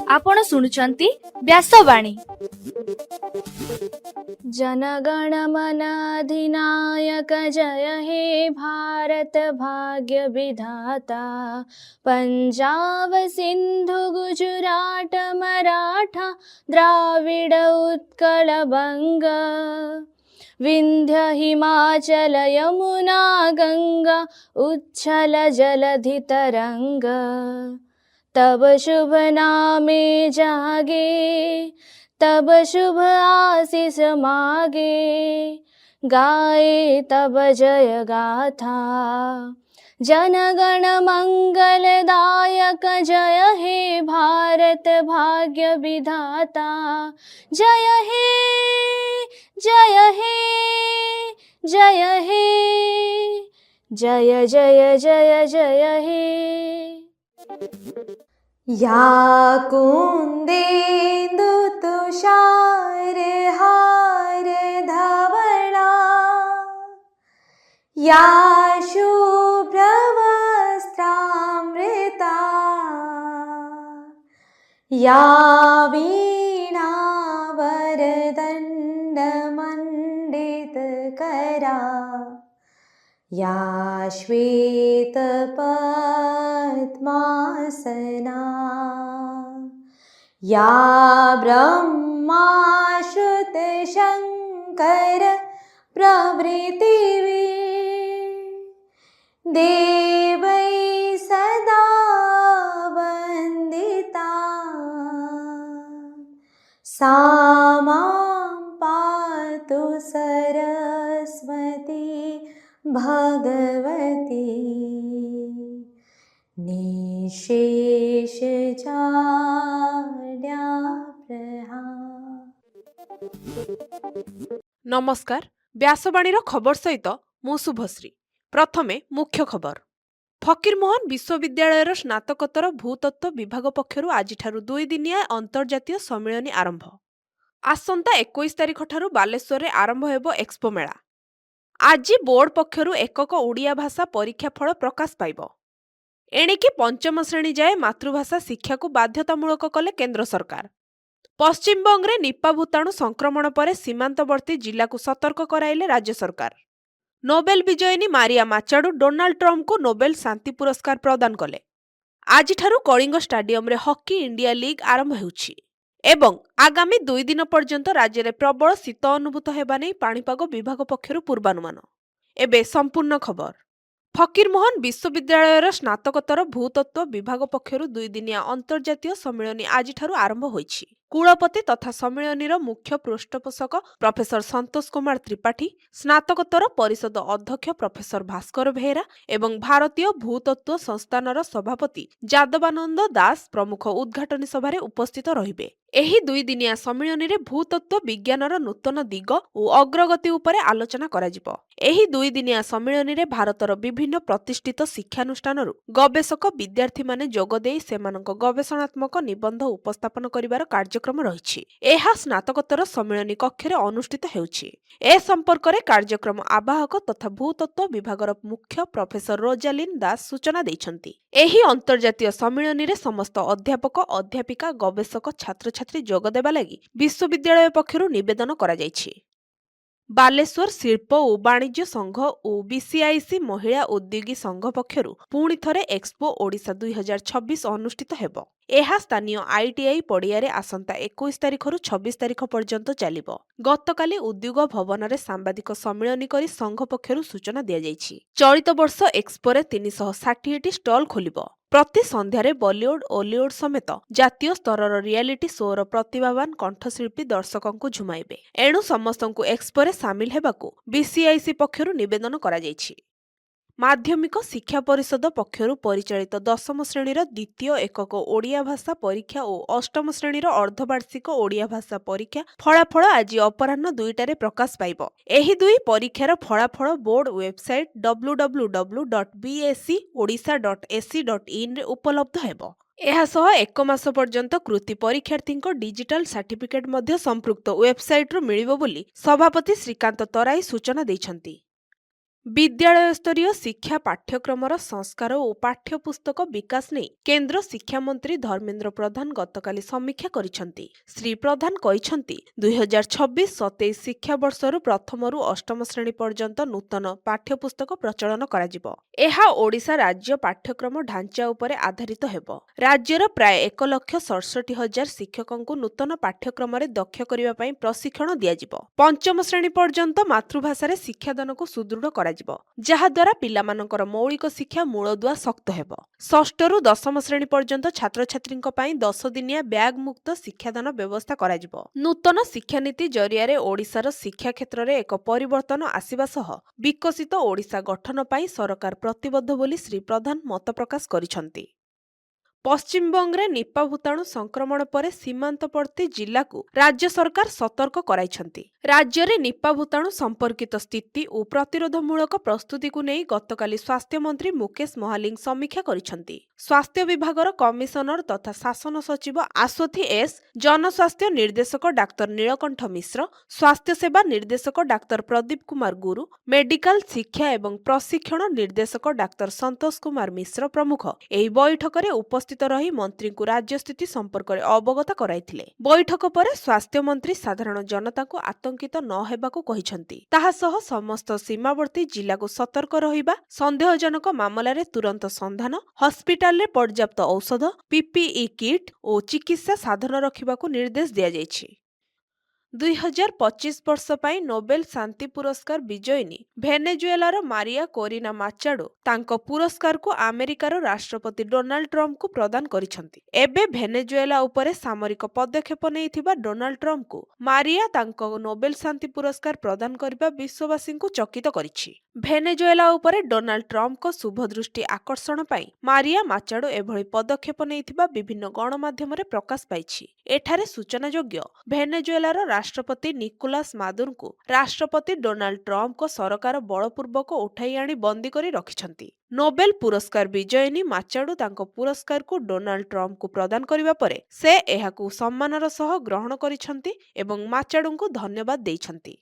आपण शुणुचंती व्यासवाणी। जनगण मन अधिनायक जय हे भारत भाग्य विधाता। पंजाब सिंधु गुजरात मराठा द्राविड उत्कल बंग। विंध्य हिमाचल यमुना गंगा उच्छल जलधि तरंग। तब शुभ नामे जागे तब शुभ आशीष मागे। गाए तब जय गाथा जनगण मंगलदायक जय हे भारत भाग्य विधाता। जय हे जय हे जय हे जय जय जय जय हे। या कुंदेन्दु तुषार हार धवला। या शुभ्र वस्त्रामृता। या वीणा वरदंड मंडित करा। या श्वेत पद्मासना। या ब्रह्मा श्रुत शंकर प्रभृति देवै सदा वंदिता। सा मां पातु सरस्वती भगवती। निशेष नमस्कार। व्यासवाणीर खबर सहित मु शुभश्री। प्रथमे मुख्य खबर। फकीरमोहन विश्वविद्यालयर स्नातकोत्तर भूतत्व विभाग पक्षरु आजिठारु 2 दिनिया अंतर्जातीय सम्मेलन आरंभ। आसंता 21 तारिख ठारु बालेश्वर आरंभ हेबो एक्सपो मेला। आज बोर्ड पक्षरु एकक ओडिया भाषा परीक्षा फल प्रकाश पाइब। एणिकी पंचम श्रेणी जाए मातृभाषा शिक्षा को बाध्यतामूलक कले केंद्र सरकार। पश्चिमबंग रे निपा भूताणु संक्रमण पर सीमांतवर्ती जिला को सतर्क कराइले राज्य सरकार। नोबेल विजयिनी मारिया माचाडू डोनाल्ड ट्रम्प को नोबेल शांति पुरस्कार प्रदान कले। आजिठारु कलिंग स्टाडियम रे हॉकी इंडिया लीग आरंभ हेउछि एवं आगामी 2 दिन पर्यंत राज्य में प्रबल शीत अनुभूत हेबा नै पाणीपाग विभाग पक्षरु पूर्वानुमान। एबे संपूर्ण खबर। फकीरमोहन विश्वविद्यालयर स्नातकोत्तर भूतत्व विभाग पक्षरु 2 दिनिया अंतर्जातीय सम्मेलन आजिठारु आरंभ होइछि। कुलपति तथा सम्मेलनीर मुख्य पृष्ठपोषक प्रोफेसर संतोष कुमार त्रिपाठी, स्नातकोत्तर परिषद अध्यक्ष प्रोफेसर भास्कर बेहेरा एवं भारतीय भूतत्व संस्थानर सभापति जादवानंद दास प्रमुख उद्घाटनी सभारे उपस्थित रहिबे। एही 2 दिनिया सम्मेलन रे भूतत्व विज्ञानर नूतन दिग और अग्रगति उपरे आलोचना कराजिबो। एही 2 दिनिया सम्मेलन रे भारतर विभिन्न प्रतिष्ठित शिक्षानुष्ठानरु गवेषक विद्यार्थी माने जोग देई सेमानक गवेषणात्मक निबंध उपस्थापन करिवार कार्यक्रम रहिछि। एहा स्नातकोत्तर सम्मेलन कक्षरे अनुष्ठित हेउछि। ए संपर्क रे कार्यक्रम आवाहक तथा भूतत्व विभागर मुख्य प्रोफेसर रोजालिन दास सूचना दैछन्ति। एही अंतर्जातीय सम्मेलन रे समस्त अध्यापक अध्यापिका गवेषक छात्र जोग देबा लागि विश्वविद्यालय पक्षरु निवेदन करा जाइछि। बालेश्वर शिल्प और वाणिज्य संघ और बीसीआईसी महिला उद्योगी संघ पक्षरु पुणी थरे एक्सपो ओडिशा 2026 अनुष्ठित हेबो। एहा स्थानीय आईटीआई पड़िया रे आसंता 21 तारिख रु 26 तारिख पर्यंत चलिबो। गतकाली उद्योग भवन रे सांबादिक सम्मेलन करी संघ पक्षरु सूचना दिया जाइछि। चलित वर्ष एक्सपो रे 360टी स्टॉल खोलिबो। प्रति संध्यारे बॉलीवुड हॉलीवुड समेत जातीय स्तरर रियलिटी शोर प्रतिभावान कंठशिल्पी दर्शकंकु झुमाइबे। एणु समस्तंकु एक्सपो रे सामिल हेबाकु बीसीआईसी पक्षरु निवेदन करा जाइछि। माध्यमिक शिक्षा परिषद पक्षरु परिचालित 10म श्रेणीर द्वितीय एकक ओडिया भाषा परीक्षा और 8म श्रेणीर अर्धवार्षिक ओडिया भाषा परीक्षा फलाफल आज अपराह्न 2टारे प्रकाश पाइब। एही दुई परीक्षार फलाफल बोर्ड वेबसाइट www.bscodisha.ac.in रे उपलब्ध हेबो। एहासह 1 मास पर्यंत कृति परीक्षार्थींको डिजिटल सर्टिफिकेट मध्य संपृक्त वेबसाइट रु मिलिबो बोली सभापति श्रीकांत तराई सूचना दैछन्ति। ବିଦ୍ୟାଳୟ ସ୍ତରୀୟ ଶିକ୍ଷା ପାଠ୍ୟକ୍ରମର ସଂସ୍କାର ଓ ପାଠ୍ୟପୁସ୍ତକ ବିକାଶ ନେଇ କେନ୍ଦ୍ର ଶିକ୍ଷାମନ୍ତ୍ରୀ ଧର୍ମେନ୍ଦ୍ର ପ୍ରଧାନ ଗତକାଲି ସମୀକ୍ଷା କରିଛନ୍ତି। ଶ୍ରୀ ପ୍ରଧାନ କହିଛନ୍ତି 2026-27 ଶିକ୍ଷାବର୍ଷରୁ ପ୍ରଥମରୁ ଅଷ୍ଟମ ଶ୍ରେଣୀ ପର୍ଯ୍ୟନ୍ତ ନୂତନ ପାଠ୍ୟପୁସ୍ତକ ପ୍ରଚଳନ କରାଯିବ। ଏହା ଓଡ଼ିଶା ରାଜ୍ୟ ପାଠ୍ୟକ୍ରମ ଢାଞ୍ଚା ଉପରେ ଆଧାରିତ ହେବ। ରାଜ୍ୟର ପ୍ରାୟ 1,67,000 ଶିକ୍ଷକଙ୍କୁ ନୂତନ ପାଠ୍ୟକ୍ରମରେ ଦକ୍ଷ କରିବା ପାଇଁ ପ୍ରଶିକ୍ଷଣ ଦିଆଯିବ। ପଞ୍ଚମ ଶ୍ରେଣୀ ପର୍ଯ୍ୟନ୍ତ ମାତୃଭାଷାରେ ଶିକ୍ଷାଦାନକୁ ସୁଦୃଢ଼ କରାଯିବ, ଯାହାଦ୍ୱାରା ପିଲାମାନଙ୍କର ମୌଳିକ ଶିକ୍ଷା ମୂଳଦୁଆ ଶକ୍ତ ହେବ। ଷଷ୍ଠରୁ ଦଶମ ଶ୍ରେଣୀ ପର୍ଯ୍ୟନ୍ତ ଛାତ୍ରଛାତ୍ରୀଙ୍କ ପାଇଁ 10 ଦିନିଆ ବ୍ୟାଗ୍ ମୁକ୍ତ ଶିକ୍ଷାଦାନ ବ୍ୟବସ୍ଥା କରାଯିବ। ନୂତନ ଶିକ୍ଷାନୀତି ଜରିଆରେ ଓଡ଼ିଶାର ଶିକ୍ଷା କ୍ଷେତ୍ରରେ ଏକ ପରିବର୍ତ୍ତନ ଆସିବା ସହ ବିକଶିତ ଓଡ଼ିଶା ଗଠନ ପାଇଁ ସରକାର ପ୍ରତିବଦ୍ଧ ବୋଲି ଶ୍ରୀ ପ୍ରଧାନ ମତ ପ୍ରକାଶ କରିଛନ୍ତି। ପଶ୍ଚିମବଙ୍ଗରେ ନିପା ଭୂତାଣୁ ସଂକ୍ରମଣ ପରେ ସୀମାନ୍ତବର୍ତ୍ତୀ ଜିଲ୍ଲାକୁ ରାଜ୍ୟ ସରକାର ସତର୍କ କରାଇଛନ୍ତି। ରାଜ୍ୟରେ ନିପା ଭୂତାଣୁ ସମ୍ପର୍କିତ ସ୍ଥିତି ଓ ପ୍ରତିରୋଧମୂଳକ ପ୍ରସ୍ତୁତିକୁ ନେଇ ଗତକାଲି ସ୍ୱାସ୍ଥ୍ୟମନ୍ତ୍ରୀ ମୁକେଶ ମହାଲିକ ସମୀକ୍ଷା କରିଛନ୍ତି। ସ୍ୱାସ୍ଥ୍ୟ ବିଭାଗର କମିଶନର ତଥା ଶାସନ ସଚିବ ଆଶ୍ୱଥୀ ଏସ୍, ଜନସ୍ୱାସ୍ଥ୍ୟ ନିର୍ଦ୍ଦେଶକ ଡାକ୍ତର ନୀଳକଣ୍ଠ ମିଶ୍ର, ସ୍ୱାସ୍ଥ୍ୟସେବା ନିର୍ଦ୍ଦେଶକ ଡାକ୍ତର ପ୍ରଦୀପ କୁମାର ଗୁରୁ, ମେଡିକାଲ ଶିକ୍ଷା ଏବଂ ପ୍ରଶିକ୍ଷଣ ନିର୍ଦ୍ଦେଶକ ଡାକ୍ତର ସନ୍ତୋଷ କୁମାର ମିଶ୍ର ପ୍ରମୁଖ ଏହି ବୈଠକରେ ଉପସ୍ଥିତ ରହି ମନ୍ତ୍ରୀଙ୍କୁ ରାଜ୍ୟ ସ୍ଥିତି ସମ୍ପର୍କରେ ଅବଗତ କରାଇଥିଲେ। ବୈଠକ ପରେ ସ୍ୱାସ୍ଥ୍ୟମନ୍ତ୍ରୀ ସାଧାରଣ ଜନତାଙ୍କୁ ଆତଙ୍କିତ ନ ହେବାକୁ କହିଛନ୍ତି। ତାହା ସହ ସମସ୍ତ ସୀମାବର୍ତ୍ତୀ ଜିଲ୍ଲାକୁ ସତର୍କ ରହିବା, ସନ୍ଦେହଜନକ ମାମଲାରେ ତୁରନ୍ତ ସନ୍ଧାନ, ହସ୍ପିଟାଲରେ ପର୍ଯ୍ୟାପ୍ତ ଔଷଧ, ପିପିଇ କିଟ୍ ଓ ଚିକିତ୍ସା ସାଧନ ରଖିବାକୁ ନିର୍ଦ୍ଦେଶ ଦିଆଯାଇଛି। 2025 ବର୍ଷ ପାଇଁ ନୋବେଲ ଶାନ୍ତି ପୁରସ୍କାର ବିଜୟିନୀ ଭେନେଜୁଏଲାର ମାରିଆ କୋରିନା ମାଚାଡୋ ତାଙ୍କ ପୁରସ୍କାରକୁ ଆମେରିକାର ରାଷ୍ଟ୍ରପତି ଡୋନାଲ୍ଡ ଟ୍ରମ୍ପଙ୍କୁ ପ୍ରଦାନ କରିଛନ୍ତି। ଏବେ ଭେନେଜୁଏଲା ଉପରେ ସାମରିକ ପଦକ୍ଷେପ ନେଇଥିବା ଡୋନାଲ୍ଡ ଟ୍ରମ୍ପଙ୍କୁ ମାରିଆ ତାଙ୍କ ନୋବେଲ ଶାନ୍ତି ପୁରସ୍କାର ପ୍ରଦାନ କରିବା ବିଶ୍ୱବାସୀଙ୍କୁ ଚକିତ କରିଛି। ଭେନେଜୁଏଲା ଉପରେ ଡୋନାଲ୍ଡ ଟ୍ରମ୍ପଙ୍କ ଶୁଭଦୃଷ୍ଟି ଆକର୍ଷଣ ପାଇଁ ମାରିଆ ମାଚାଡୋ ଏଭଳି ପଦକ୍ଷେପ ନେଇଥିବା ବିଭିନ୍ନ ଗଣମାଧ୍ୟମରେ ପ୍ରକାଶ ପାଇଛି। ଏଠାରେ ସୂଚନାଯୋଗ୍ୟ, ଭେନେଜୁଏଲାର ରାଷ୍ଟ୍ରପତି ନିକୋଲାସ ମାଦୁରୋଙ୍କୁ ରାଷ୍ଟ୍ରପତି ଡୋନାଲ୍ଡ ଟ୍ରମ୍ପଙ୍କ ସରକାର ବଳପୂର୍ବକ ଉଠାଇ ଆଣି ବନ୍ଦୀ କରି ରଖିଛନ୍ତି। ନୋବେଲ ପୁରସ୍କାର ବିଜୟିନୀ ମାଚାଡୋ ତାଙ୍କ ପୁରସ୍କାରକୁ ଡୋନାଲ୍ଡ ଟ୍ରମ୍ପଙ୍କୁ ପ୍ରଦାନ କରିବା ପରେ ସେ ଏହାକୁ ସମ୍ମାନର ସହ ଗ୍ରହଣ କରିଛନ୍ତି ଏବଂ ମାଚାଡୋଙ୍କୁ ଧନ୍ୟବାଦ ଦେଇଛନ୍ତି।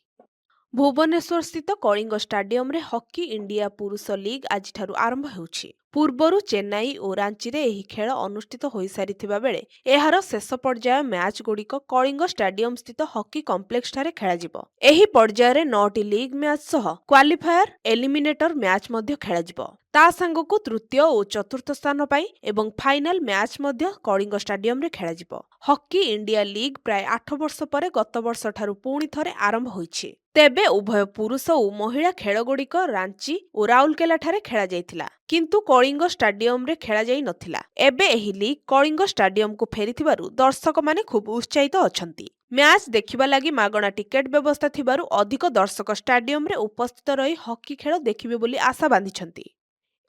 ଭୁବନେଶ୍ୱରସ୍ଥିତ କଳିଙ୍ଗ ଷ୍ଟାଡିୟମରେ ହକି ଇଣ୍ଡିଆ ପୁରୁଷ ଲିଗ୍ ଆଜିଠାରୁ ଆରମ୍ଭ ହେଉଛି। ପୂର୍ବରୁ ଚେନ୍ନାଇ ଓ ରାଞ୍ଚିରେ ଏହି ଖେଳ ଅନୁଷ୍ଠିତ ହୋଇସାରିଥିବା ବେଳେ ଏହାର ଶେଷ ପର୍ଯ୍ୟାୟ ମ୍ୟାଚ୍ଗୁଡ଼ିକ କଳିଙ୍ଗ ଷ୍ଟାଡିୟମସ୍ଥିତ ହକି କମ୍ପ୍ଲେକ୍ସଠାରେ ଖେଳାଯିବ। ଏହି ପର୍ଯ୍ୟାୟରେ 9ଟି ଲିଗ୍ ମ୍ୟାଚ୍ ସହ କ୍ୱାଲିଫାୟାର, ଏଲିମିନେଟର ମ୍ୟାଚ୍ ମଧ୍ୟ ଖେଳାଯିବ। ତା ସାଙ୍ଗକୁ ତୃତୀୟ ଓ ଚତୁର୍ଥ ସ୍ଥାନ ପାଇଁ ଏବଂ ଫାଇନାଲ ମ୍ୟାଚ୍ ମଧ୍ୟ କଳିଙ୍ଗ ଷ୍ଟାଡିୟମରେ ଖେଳାଯିବ। ହକି ଇଣ୍ଡିଆ ଲିଗ୍ ପ୍ରାୟ 8 ବର୍ଷ ପରେ ଗତବର୍ଷଠାରୁ ପୁଣି ଥରେ ଆରମ୍ଭ ହୋଇଛି। ତେବେ ଉଭୟ ପୁରୁଷ ଓ ମହିଳା ଖେଳଗୁଡ଼ିକ ରାଞ୍ଚି ଓ ରାଉରକେଲାଠାରେ ଖେଳାଯାଇଥିଲା, କିନ୍ତୁ କଳିଙ୍ଗ ଷ୍ଟାଡିୟମରେ ଖେଳାଯାଇ ନଥିଲା। ଏବେ ଏହି ଲିଗ୍ କଳିଙ୍ଗ ଷ୍ଟାଡିୟମକୁ ଫେରିଥିବାରୁ ଦର୍ଶକମାନେ ଖୁବ୍ ଉତ୍ସାହିତ ଅଛନ୍ତି। ମ୍ୟାଚ୍ ଦେଖିବା ଲାଗି ମାଗଣା ଟିକେଟ ବ୍ୟବସ୍ଥା ଥିବାରୁ ଅଧିକ ଦର୍ଶକ ଷ୍ଟାଡିୟମରେ ଉପସ୍ଥିତ ରହି ହକି ଖେଳ ଦେଖିବେ ବୋଲି ଆଶା ବାନ୍ଧିଛନ୍ତି।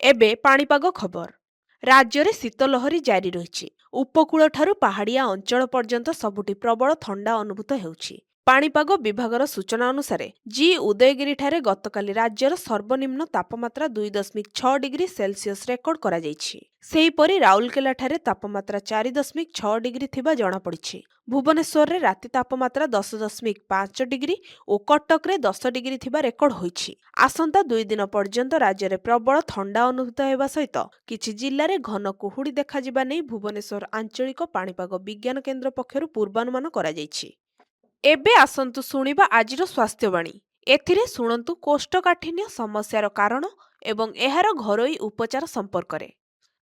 ଏବେ ପାଣିପାଗ ଖବର। ରାଜ୍ୟରେ ଶୀତଲହରୀ ଜାରି ରହିଛି। ଉପକୂଳଠାରୁ ପାହାଡ଼ିଆ ଅଞ୍ଚଳ ପର୍ଯ୍ୟନ୍ତ ସବୁଠି ପ୍ରବଳ ଥଣ୍ଡା ଅନୁଭୂତ ହେଉଛି। ପାଣିପାଗ ବିଭାଗର ସୂଚନା ଅନୁସାରେ ଉଦୟଗିରିଠାରେ ଗତକାଲି ରାଜ୍ୟର ସର୍ବନିମ୍ନ ତାପମାତ୍ରା 2.6 ଡିଗ୍ରୀ ସେଲସିୟସ୍ ରେକର୍ଡ କରାଯାଇଛି। ସେହିପରି ରାଉରକେଲାଠାରେ ତାପମାତ୍ରା 4.6 ଡିଗ୍ରୀ ଥିବା ଜଣାପଡ଼ିଛି। ଭୁବନେଶ୍ୱରରେ ରାତି ତାପମାତ୍ରା 10.5 ଡିଗ୍ରୀ ଓ କଟକରେ 10 ଡିଗ୍ରୀ ଥିବା ରେକର୍ଡ ହୋଇଛି। ଆସନ୍ତା 2 ଦିନ ପର୍ଯ୍ୟନ୍ତ ରାଜ୍ୟରେ ପ୍ରବଳ ଥଣ୍ଡା ଅନୁଭୂତ ହେବା ସହିତ କିଛି ଜିଲ୍ଲାରେ ଘନ କୁହୁଡ଼ି ଦେଖାଯିବା ନେଇ ଭୁବନେଶ୍ୱର ଆଞ୍ଚଳିକ ପାଣିପାଗ ବିଜ୍ଞାନ କେନ୍ଦ୍ର ପକ୍ଷରୁ ପୂର୍ବାନୁମାନ କରାଯାଇଛି। ଏବେ ଆସନ୍ତୁ ଶୁଣିବା ଆଜିର ସ୍ୱାସ୍ଥ୍ୟବାଣୀ। ଏଥିରେ ଶୁଣନ୍ତୁ କୋଷ୍ଠକାଠିନ୍ୟ ସମସ୍ୟାର କାରଣ ଏବଂ ଏହାର ଘରୋଇ ଉପଚାର ସମ୍ପର୍କରେ।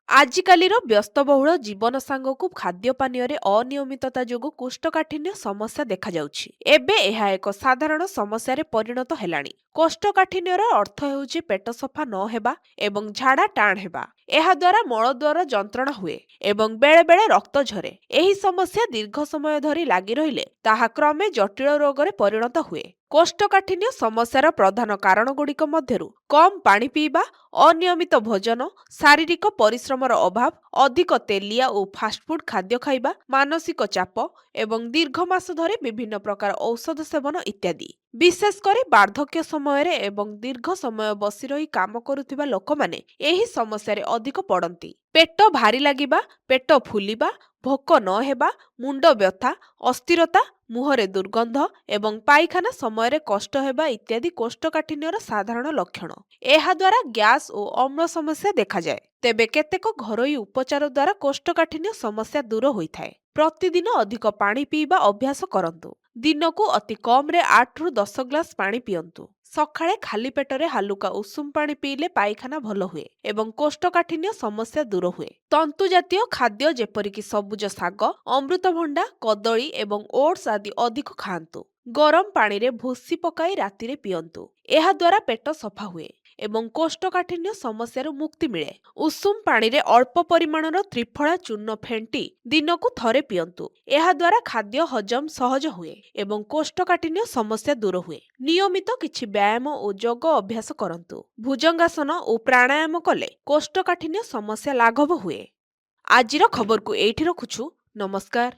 ଆଜିକାଲିର ବ୍ୟସ୍ତବହୁଳ ଜୀବନ ସାଙ୍ଗକୁ ଖାଦ୍ୟପାନୀୟରେ ଅନିୟମିତତା ଯୋଗୁଁ କୋଷ୍ଠକାଠିନ୍ୟ ସମସ୍ୟା ଦେଖାଯାଉଛି। ଏବେ ଏହା ଏକ ସାଧାରଣ ସମସ୍ୟାରେ ପରିଣତ ହେଲାଣି। କୋଷ୍ଠକାଠିନ୍ୟର ଅର୍ଥ ହେଉଛି ପେଟ ସଫା ନ ହେବା ଏବଂ ଝାଡ଼ା ଟାଣ ହେବା। ଏହାଦ୍ୱାରା ମଳଦ୍ୱାର ଯନ୍ତ୍ରଣା ହୁଏ ଏବଂ ବେଳେବେଳେ ରକ୍ତ ଝରେ। ଏହି ସମସ୍ୟା ଦୀର୍ଘ ସମୟ ଧରି ଲାଗି ରହିଲେ ତାହା କ୍ରମେ ଜଟିଳ ରୋଗରେ ପରିଣତ ହୁଏ। କୋଷ୍ଠକାଠିନ୍ୟ ସମସ୍ୟାର ପ୍ରଧାନ କାରଣଗୁଡ଼ିକ ମଧ୍ୟରୁ କମ୍ ପାଣି ପିଇବା, ଅନିୟମିତ ଭୋଜନ, ଶାରୀରିକ ପରିଶ୍ରମର ଅଭାବ, ଅଧିକ ତେଲିଆ ଓ ଫାଷ୍ଟଫୁଡ୍ ଖାଦ୍ୟ ଖାଇବା, ମାନସିକ ଚାପ ଏବଂ ଦୀର୍ଘ ମାସ ଧରି ବିଭିନ୍ନ ପ୍ରକାର ଔଷଧ ସେବନ ଇତ୍ୟାଦି। ବିଶେଷ କରି ବାର୍ଦ୍ଧକ୍ୟ ସମୟରେ ଏବଂ ଦୀର୍ଘ ସମୟ ବସି ରହି କାମ କରୁଥିବା ଲୋକମାନେ ଏହି ସମସ୍ୟାରେ ଅଧିକ ପଡ଼ନ୍ତି। ପେଟ ଭାରି ଲାଗିବା, ପେଟ ଫୁଲିବା ଭୋକ ନ ହେବା, ମୁଣ୍ଡ ବ୍ୟଥା, ଅସ୍ଥିରତା, ମୁହଁରେ ଦୁର୍ଗନ୍ଧ ଏବଂ ପାଇଖାନା ସମୟରେ କଷ୍ଟ ହେବା ଇତ୍ୟାଦି କୋଷ୍ଠକାଠିନ୍ୟର ସାଧାରଣ ଲକ୍ଷଣ। ଏହାଦ୍ୱାରା ଗ୍ୟାସ୍ ଓ ଅମ୍ଳ ସମସ୍ୟା ଦେଖାଯାଏ। ତେବେ କେତେକ ଘରୋଇ ଉପଚାର ଦ୍ୱାରା କୋଷ୍ଠକାଠିନ୍ୟ ସମସ୍ୟା ଦୂର ହୋଇଥାଏ। ପ୍ରତିଦିନ ଅଧିକ ପାଣି ପିଇବା ଅଭ୍ୟାସ କରନ୍ତୁ। ଦିନକୁ ଅତି କମ୍ରେ 8ରୁ 10 ଗ୍ଲାସ ପାଣି ପିଅନ୍ତୁ। ସକାଳେ ଖାଲି ପେଟରେ ହାଲୁକା ଉଷୁମ ପାଣି ପିଇଲେ ପାଇଖାନା ଭଲ ହୁଏ ଏବଂ କୋଷ୍ଠକାଠିନ୍ୟ ସମସ୍ୟା ଦୂର ହୁଏ। ତନ୍ତୁ ଜାତୀୟ ଖାଦ୍ୟ ଯେପରିକି ସବୁଜ ଶାଗ, ଅମୃତଭଣ୍ଡା, କଦଳୀ ଏବଂ ଓଟ୍ସ ଆଦି ଅଧିକ ଖାଆନ୍ତୁ। ଗରମ ପାଣିରେ ଭୁସି ପକାଇ ରାତିରେ ପିଅନ୍ତୁ। ଏହାଦ୍ୱାରା ପେଟ ସଫା ହୁଏ ଏବଂ କୋଷ୍ଠକାଠିନ୍ୟ ସମସ୍ୟାରୁ ମୁକ୍ତି ମିଳେ। ଉଷୁମ ପାଣିରେ ଅଳ୍ପ ପରିମାଣର ତ୍ରିଫଳା ଚୂର୍ଣ୍ଣ ଫେଣ୍ଟି ଦିନକୁ ଥରେ ପିଅନ୍ତୁ। ଏହାଦ୍ୱାରା ଖାଦ୍ୟ ହଜମ ସହଜ ହୁଏ ଏବଂ କୋଷ୍ଠକାଠିନ୍ୟ ସମସ୍ୟା ଦୂର ହୁଏ। ନିୟମିତ କିଛି ବ୍ୟାୟାମ ଓ ଯୋଗ ଅଭ୍ୟାସ କରନ୍ତୁ। ଭୁଜଙ୍ଗାସନ ଓ ପ୍ରାଣାୟାମ କଲେ କୋଷ୍ଠକାଠିନ୍ୟ ସମସ୍ୟା ଲାଘବ ହୁଏ। ଆଜିର ଖବରକୁ ଏଇଠି ରଖୁଛୁ। ନମସ୍କାର।